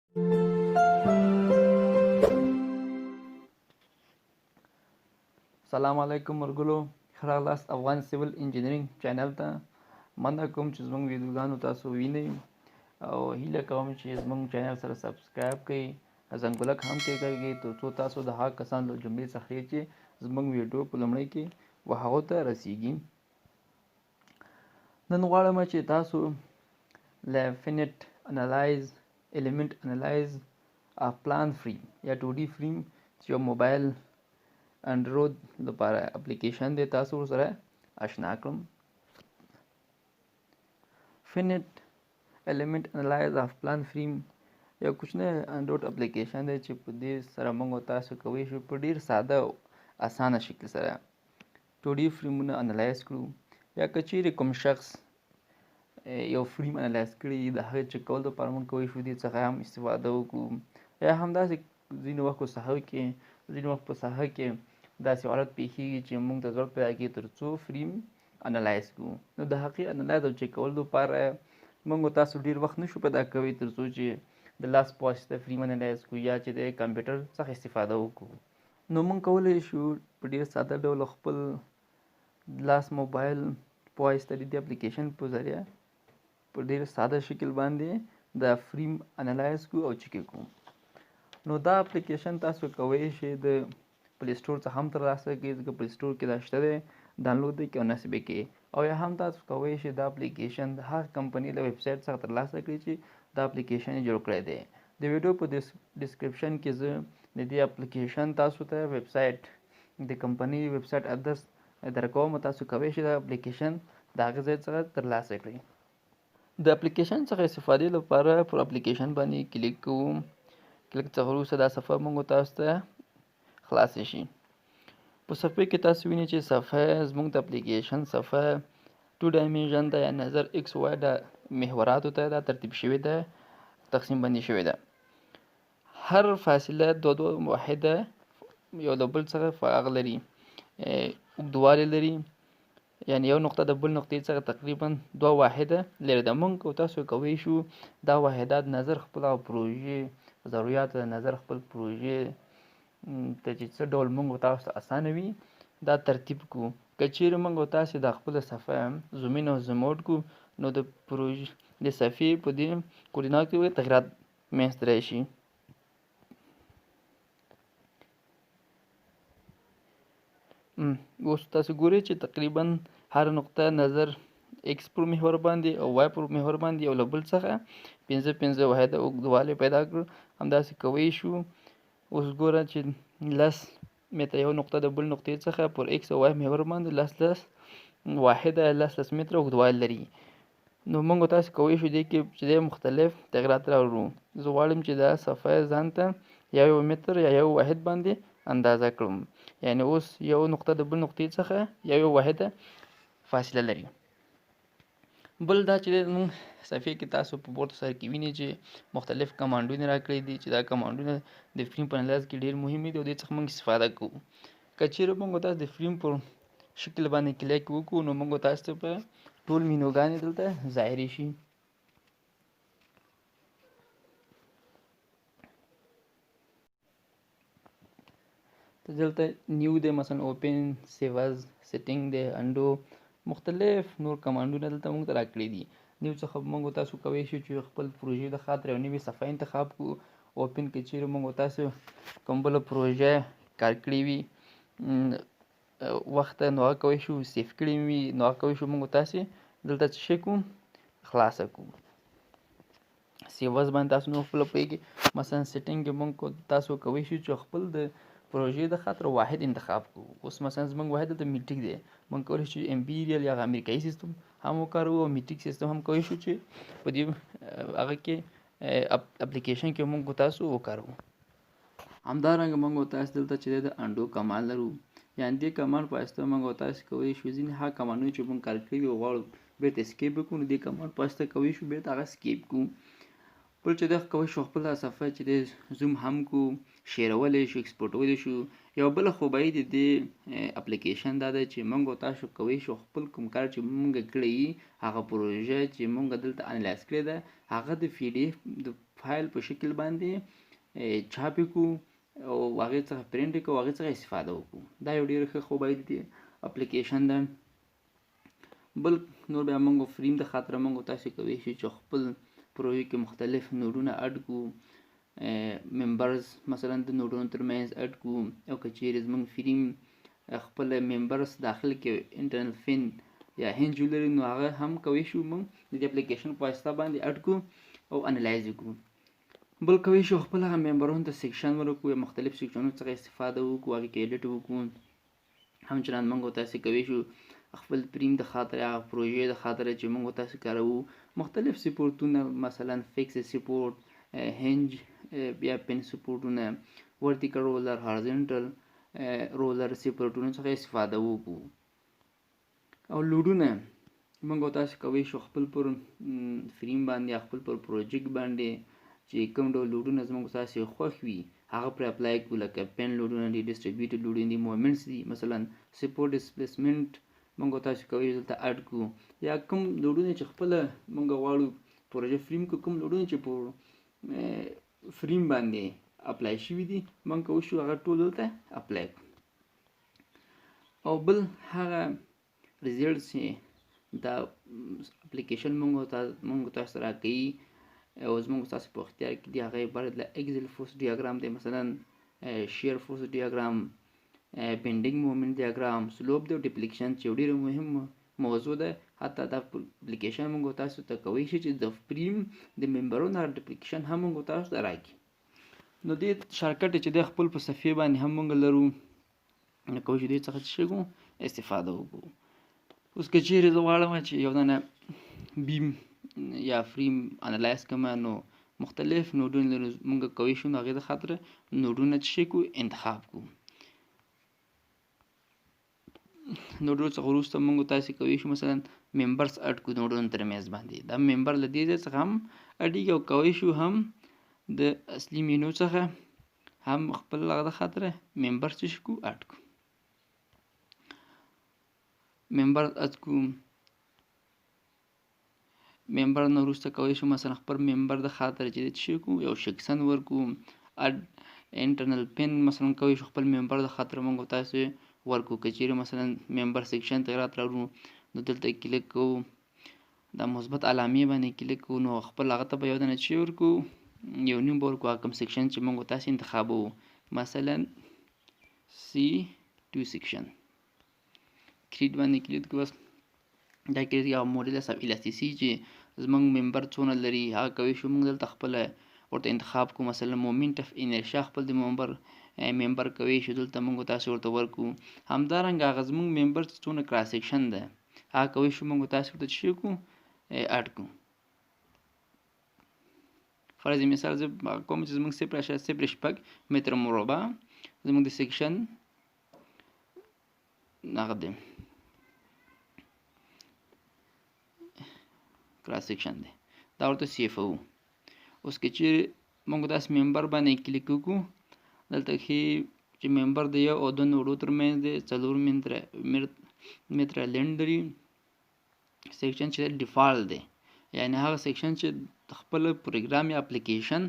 سلام علیکم ورګلو، ښه راغلاست افغان سیول انجینرینګ چینل ته. مننه کوم چې زموږ ویډیوګانو تاسو وینئ او هیله کوم چې زموږ چینل سره سبسکرایب کړئ، زنګولک هم کېږئ تر څو تاسو د هغه کسانو له جملې څخه یې چې زموږ ویډیو په لومړي کې هغو ته رسیږي. نن غواړم چې تاسو له فینټ انلایز الیمنٹ انلایز اف پلان فریم یا 2D فریم چې یو موبایل انډروید لپاره اپلیکیشن دی تاسو سره آشنا کړم. فینټ الیمنٹ انلایز اف پلان فریم یو کوچنی انډروید اپلیکیشن دی چې په دې سره موږ تاسو کولی شو په ډیر ساده او اسانه شکل سره 2D فریمونه انلایز کړو، یا که چیرې کوم شخص یو فریم انلایز کړي د هغه چک کولو لپاره موږ کولی شو دې څخه هم استفاده وکړو، یا همداسې ځینې وخت په ساحه کې داسې حالت پیښیږي چې موږ ته ضرورت پیدا کېږي تر څو فریم انلایز کړو. نو د هغې انلایز او چک کولو لپاره موږ تاسو ډېر وخت نشو پیدا کوئ تر څو چې د لاس په واسطه فریم انلایز کړو یا چې د کمپیوټر څخه استفاده وکړو. نو موږ کولی شو په ډېر ساده ډول خپل لاس موبایل په واسطه د دې اپلیکیشن په ذریعه په ډېر ساده شکل باندې د فریم انلایز کړو او چک کړو. نو دا اپلیکیشن تاسو کولی شئ د پلی سټور څخه هم ترلاسه کړئ، ځکه پلی سټور کې دا شته دی، ډاونلوډ دی کړئ او نصب یې کړئ، او یا هم تاسو کولی شئ دا اپلیکیشن د هغه کمپنۍ له ویب سایټ څخه ترلاسه کړئ چې دا اپلیکیشن یې جوړ کړی دی. د ویډیو په ډسکرپشن کې زه د دې اپلیکیشن تاسو ته ویب سایټ د کمپنۍ ویب سایټ ادرس درکوم، تاسو کولی شئ دا اپلیکیشن د هغه ځای څخه ترلاسه کړئ. د اپلیکیشن څخه استفادې لپاره پر اپلیکیشن باندې کلیک کوو. کلیک څخه وروسته دا صفحه موږ تاسو ته خلاص شي. په صفحه کې تاسو وینئ چې صفحه زموږ د اپلیکیشن صفحه 2 ډایمنشن ده، یا نظر ایکس وای د محوراتو ته دا ترتیب شوې ده، تقسیم بندي شوې ده. هر فاصله دوه واحده یو د بل څخه فرق لري، اوږدوالی لري، یعنی یو نقطه د بل نقطې څخه تقریبا 2 واحده لري. د موږ تاسو کولی شو دا واحدات نظر خپل پروژې ضرورت نظر خپل پروژې ته چې څه ډول موږ تاسو ته اسانه وي دا ترتیب کړو. که چیرې موږ تاسو د خپل صفحه زومین او زوم آوټ کړو نو د پروژې د صفحې په دې کوردیناتو کې تغیرات منځته راشي. اوس تاسو ګورئ چې تقریبا هر نقطه نظر ایکس پر محور باندې او وای پر محور باندې یو له بل څخه 5 واحده اوږدوالی پیدا کړ. همداسې کولی شو اوس ګوره چې 10 متره یو نقطه د بل نقطې څخه پر ایکس او وای محور باندې 10 واحده 10 متره اوږدوالی لري. نو موږ تاسو کولی شو دې کې چې مختلف تغیرات راوړو. زه غواړم چې دا صفحه ځان ته یو متر یا یو واحد باندې اندازه کړم، یعنی اوس یو نقطه د بل نقطې څخه یو واحده فاصله لري. بل دا چې موږ صفحې کې تاسو په پورته سر کې وینئ چې مختلف کمانډونه راکړي دي چې دا کمانډونه د فریم په انلایز کې ډېر مهم دي او دې څخه موږ استفاده کوو. که چیرې موږ تاسو د فریم پر شکل باندې کلیک وکړو نو موږ تاسو ته په ټول مینوګانې دلته ظاهرې شي. دلته نیو دی، مثلا اوپن، سیوز، سیټینګ دی، انډو، مختلف نور کمانډونه دلته موږ ته راکړي دي. نیو څخه موږ تاسو کولی شو چې خپل پروژې د خاطر یو نوې صفحه انتخاب کړو. اوپن کې چیرې موږ تاسو کوم بله پروژه کار کړې وي وخت نو هغه کولی شو سیف کړي وي نو هغه کولی شو موږ تاسو دلته څه شی کړو خلاصه کړو. سیوز باندې تاسو نو خپل پوهیږئ. مثلا سیټینګ کې موږ تاسو کولی شو چې خپل د پروژې د خاطر واحد انتخاب کړو. اوس مثلا زموږ واحد دلته میټریک دی، موږ کولی شو چې امپیریل یا امریکایي سیستم هم وکاروو او میټریک سیستم هم کولی شو چې په دې هغه کې اپلیکیشن کې موږ تاسو وکاروو. همدارنګه موږ تاسو دلته چې د انډو کمال لرو، یعنې دې کمانډ په واسطه موږ تاسو کولی شو ځینې هغه کمانډونه چې موږ کار کړي وي غواړو بیرته اسکیپ وکړو نو دې کمانډ په واسطه کولی شو بیرته هغه اسکیپ کړو. بل چې دغه کولی شو خپله صفحه چې دی زوم هم کړو، شیرولی شو، ایکسپورټولی شو. یو بله خوبایي د دې اپلیکیشن دا ده چې موږ تاسو کولی شو خپل کوم کار چې موږ کړی هغه پروژه چې موږ دلته انلایز کړې ده هغه د PDF فایل په شکل باندې چاپ کړو او هغې څخه پرینټ کړو، هغې څخه استفاده وکړو. دا یو ډېر ښه موبایل دی اپلیکیشن ده. بل نور بیا موږ فریم د خاطره موږ تاسو کولی شو چې خپل پروژې کې مختلف نوډونه اډ کړو، ممبرز مثلا د نوډونو ترمنځ اډ کړو، او که چیرې زموږ فریم خپل ممبرز داخل کې انټرنل فین یا هنج ولري نو هغه هم کولی شو موږ د دې اپلیکیشن په واسطه باندې اډ کړو او انلایز کړو. بل کولی شو خپل هغه ممبرونو ته سیکشن ورکړو یا مختلف سیکشنونو څخه استفاده وکړو، هغې کې ایډیټ وکړو. همچنان موږ تاسو کولی شو خپل فریم د خاطره هغه پروژې د خاطره چې موږ تاسو کاروو مختلف سپورټونه مثلا فکس سپورټ، هنج یا پن سپورټونه، ورټیکل رولر، هارزنټل رولر سپورټونو څخه استفاده وکړو. او لوډونه موږ تاسو کولی شو خپل پر فریم باندې خپل پر پروجیکټ باندې چې کوم ډول لوډونه زموږ تاسو خوښ وي هغه پر اپلای کړو، لکه پن لوډونه دي، ډسټریبیوټډ لوډونه دي، موومنټس دي، مثلا سپورټ ډسپلیسمنټ موږ تاسو کولی دلته اډ کړو. یا کوم لوډونه چې خپل موږ غواړو پروژه فریم کو، کوم لوډونه چې په فریم باندې اپلای شوي دي موږ کولی شو هغه ټول دلته اپلای کړو. او بل هغه ریزلټس چې دا اپلیکیشن موږ تاسو ته راکوي او زموږ تاسو په اختیار کې دي هغه عبارت له اکزل فورس ډیاګرام دی، مثلا شیر فورس ډیاګرام، بینډینګ مومنټ ډیاګرام، سلوپ دی او ډیفلیکشن چې ډېره مهم موضوع ده. حتی دا اپلیکیشن موږ تاسو ته کولی شي چې د فریم د ممبرونو ډیفلیکشن هم موږ تاسو ته راکړي. نو دې شارټکټ چې د خپل په صفحې باندې هم موږ لرو، نو کولی شو دې څخه څه شي استفاده وکړو. اوس که چیرې زه غواړم چې یو دانه بیم یا فریم انلایز کړم نو مختلف نوډونه لرو، موږ کولی شو هغې د خاطره نوډونه څه شي کړو انتخاب کړو. نوډونو څخه وروسته موږ تاسو کولی شو مثلا ممبرز اډ کړو نوډونو ترمنځ باندې. دا ممبر له دې ځای څخه هم اډیږي او کولی شو هم د اصلي مینو څخه هم خپل هغه د خاطره ممبر څه شي کړو اډ کړو. ممبر اډ کړو، ممبر نه وروسته کولی شو مثلا خپل ممبر د خاطره چې څه شي کړو یو سیکشن ورکړو. اډ انټرنل پن مثلا کولی شو خپل ممبر د خاطره موږ تاسو ورکړو. که چیرې مثلا ممبر سیکشن ته راوړو نو دلته کلیک کوو، دا مثبت علامې باندې کلیک کوو، نو خپل هغه ته به یو دانه څه ورکړو، یو نوم به ورکړو کوم سیکشن چې موږ تاسو انتخابوو، مثلا C2 سیکشن. کریټ باندې کلیک کوو. دا کې یو موډیلس اف الاستیسي چې زموږ ممبر څونه لري هغه کولی شو موږ دلته خپله ورته انتخاب کړو. مثلا مومنټ اف انرشیا خپل د ممبر کولی شو دلته موږ تاسو ورته ورکړو. همدارنګه هغه زموږ ممبر چې څونه کراس سیکشن ده هغه کولی شو موږ تاسو ورته څه کړو اډ کړو. فرض مثال زه کوم چې زموږ 0.06 متر مربع زموږ د سیکشن هغه دی کراس سیکشن دی، دا ورته سیف وو. اوس که چیرې موږ داسې ممبر باندې کلیک وکړو، دلته ښیي چې ممبر د یو او دوه نوډو ترمنځ دی، 4 متره لینډ لري. سیکشن چې ډیفالټ دی یعنی هغه سیکشن چې خپل پروګرام یا اپلیکیشن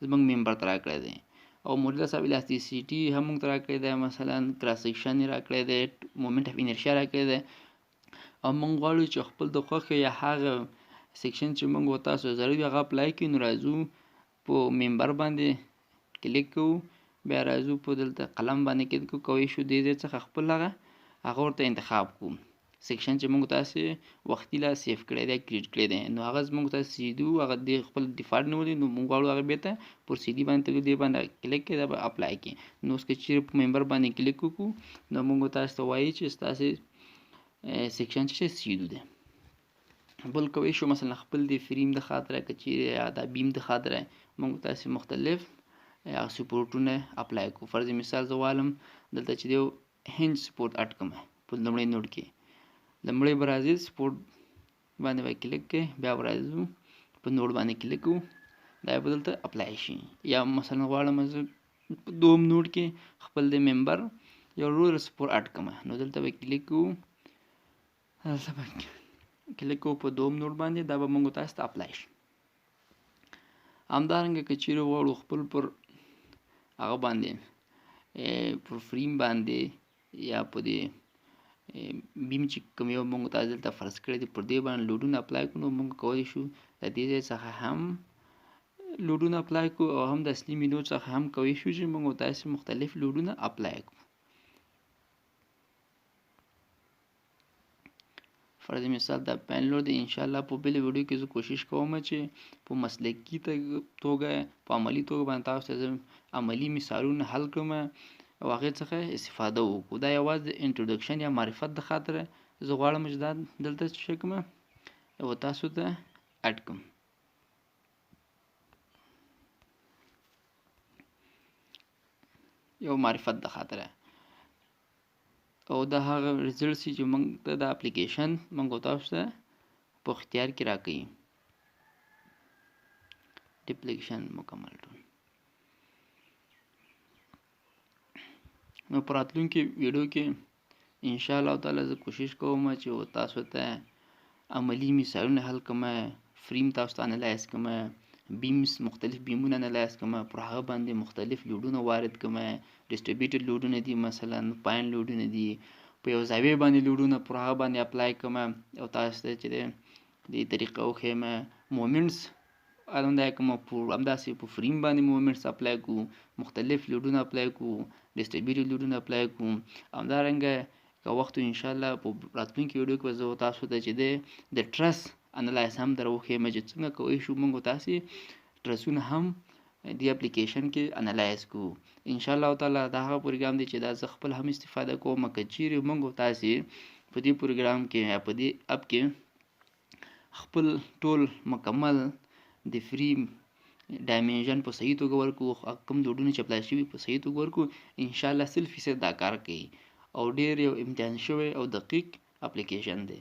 زموږ ممبر ته راکړی دی. او موډیلس اف الاستیسیټي هم موږ ته راکړی دی، مثلا کراس سیکشن یې راکړی دی، مومنټ اف انرشیا راکړی دی. او موږ غواړو چې خپل د خوښې یا هغه سیکشن چې موږ تاسو ضروري هغه اپلای کړو، نو راځو په ممبر باندې کلیک کوو، بیا راځو په دلته قلم باندې کلیک کوو، کولی شو دې ځای څخه خپل هغه ورته انتخاب کړو سیکشن چې موږ تاسو وختي لا سیف کړی دی کریټ کړی دی. نو هغه موږ تاسو سیدو هغه د خپل ډیفالټ نیولي، نو موږ غواړو هغه بیرته پر سیدي باندې دې باندې کلیک کړئ، دا به اپلای کړي. نو اوس که چیرې په ممبر باندې کلیک وکړو نو موږ تاسو ته وایي چې ستاسو سیکشن چې سیدو دی. بل کولی شو مثلا خپل د فریم د خاطره که چیرې یا د بیم د خاطره موږ تاسو مختلف سپورټونه اپلای کړو. فرض مثال زه غواړم دلته چې یو هنج سپورټ اډ کړم په لومړی نوډ کې. لومړی به راځي سپورټ باندې به کلیک کوئ، بیا به راځو په نوډ باندې کلیک کوو، دا به دلته اپلای شي. یا مثلا غواړم زه په دوم نوډ کې خپل د ممبر یو رولر سپورټ اډ کړم، نو دلته به کلیک کوو، کلیک کوو په دوم نوډ باندې، دا به موږ تاسو ته اپلای شي. همدارنګه که چیرې غواړو خپل پر هغه باندې پر فریم باندې یا په دې بیم چې کوم یو موږ تاسو دلته فرض کړی دی پر دې باندې لوډونه اپلای کړو، نو موږ کولی شو د دې ځای څخه هم لوډونه اپلای کړو او هم د اصلي مینو څخه هم کولی شو چې موږ تاسو مختلف لوډونه اپلای کړو. فرض مثال دا پین لوډ دی. انشاءالله په بل ویډیو کې زه کوشش کوم چې په مسلکي توګه په عملی توګه باندې تاسو ته عملی مثالونه حل کړم او هغې څخه استفاده وکړو. دا یوازې د انټروډکشن یا معرفت د خاطره زه غواړم چې دا دلته څه کوم او تاسو ته اډ کړم. یو معرفت د خاطره او دا هغه ریزلټ چې موږ ته د اپلیکیشن موږ تاسو ته په اختیار کې راکړي. اپلیکیشن مکمل ډول. نو په راتلونکي ویډیو کې ان شاء الله تعالی زه کوشش کوم چې تاسو ته عملی مثالونه حل کړم، فریم تاسو ته انلایز کړم، بیمز مختلف بیمونه انلایز کړم، پر هغه باندې مختلف لوډونه وارد کړم. ډیسټریبیوټډ لوډونه دي، مثلا پاین لوډونه دي، په یو زاویه باندې لوډونه پر هغه باندې اپلای کړم او تاسو ته چې دې طریقه وښیم. مومنټس همداسې کوم همداسې په فریم باندې مومنټس اپلای کړو، مختلف لوډونه اپلای کړو، ډیسټریبیوټډ لوډونه اپلای کړو. همدارنګه که وخت انشاءالله په راتلونکي ویډیو کې زه تاسو ته چې د ټرس انلایز هم در وښیم چې څنګه کولی شو موږ تاسې ټرسونه هم دې اپلیکیشن کې انلایز کړو. ان شاء الله تعالی دا هغه پروګرام دی چې دا زه خپل هم استفاده کوم. که چیرې موږ تاسې په دې پروګرام کې یا په دې اپ کې خپل ټول مکمل د فریم ډایمنشن په صحیح توګه ورکړو، کوم لوډونه چې اپلای شوي په صحیح توګه ورکړو، انشاءالله 100% دا کار کوي او ډېر یو امتحان شوی او دقیق اپلیکیشن دی.